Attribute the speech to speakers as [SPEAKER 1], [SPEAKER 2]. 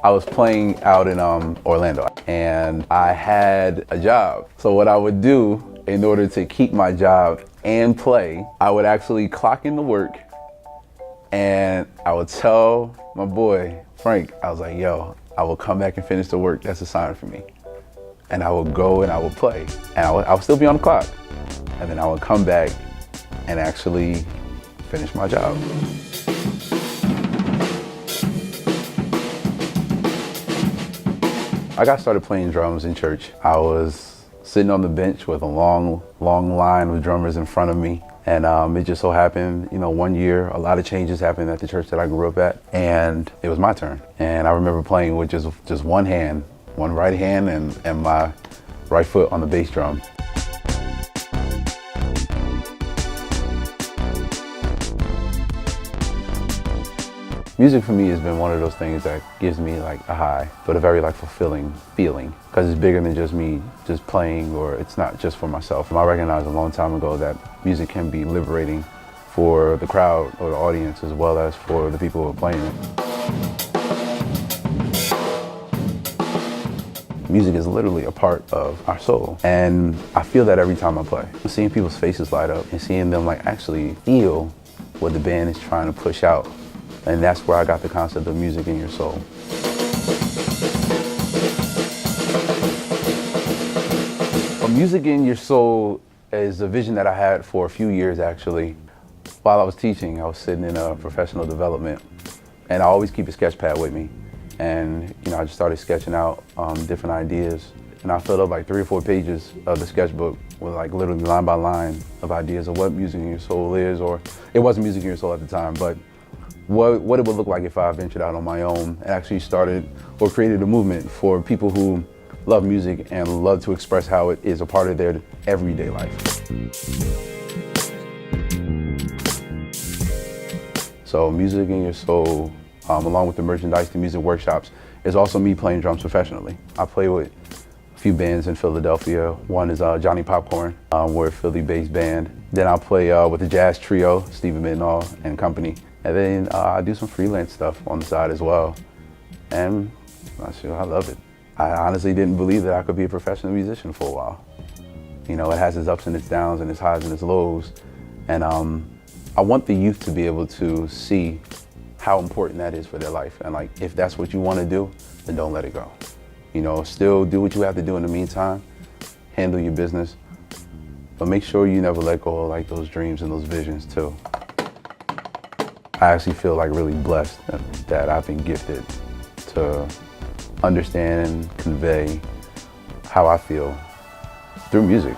[SPEAKER 1] I was playing out in Orlando, and I had a job. So what I would do in order to keep my job and play, I would actually clock into work, and I would tell my boy, Frank, I was like, yo, I will come back and finish the work that's assigned for me. And I would go and I would play, and I would still be on the clock. And then I would come back and actually finish my job. I got started playing drums in church. I was sitting on the bench with a long line of drummers in front of me. And it just so happened, one year, a lot of changes happened at the church that I grew up at, and it was my turn. And I remember playing with just one hand, one right hand and my right foot on the bass drum. Music for me has been one of those things that gives me like a high, but a very fulfilling feeling, because it's bigger than just me just playing, or it's not just for myself. I recognized a long time ago that music can be liberating for the crowd or the audience, as well as for the people who are playing it. Music is literally a part of our soul, and I feel that every time I play. Seeing people's faces light up and seeing them actually feel what the band is trying to push out. And that's where I got the concept of music in your soul. Music in your soul is a vision that I had for a few years, actually. While I was teaching, I was sitting in a professional development, and I always keep a sketch pad with me. And I just started sketching out different ideas, and I filled up 3 or 4 pages of the sketchbook with literally line by line of ideas of what music in your soul is, or it wasn't music in your soul at the time, but what it would look like if I ventured out on my own and actually started or created a movement for people who love music and love to express how it is a part of their everyday life. So Music in Your Soul, along with the merchandise, the music workshops, is also me playing drums professionally. I play with a few bands in Philadelphia. One is Johnny Popcorn. We're a Philly-based band. Then I play with a jazz trio, Stephen Mittenall and company. And then I do some freelance stuff on the side as well. And I love it. I honestly didn't believe that I could be a professional musician for a while. It has its ups and its downs and its highs and its lows. And I want the youth to be able to see how important that is for their life. And if that's what you want to do, then don't let it go. Still do what you have to do in the meantime, handle your business, but make sure you never let go of those dreams and those visions too. I actually feel really blessed that I've been gifted to understand and convey how I feel through music.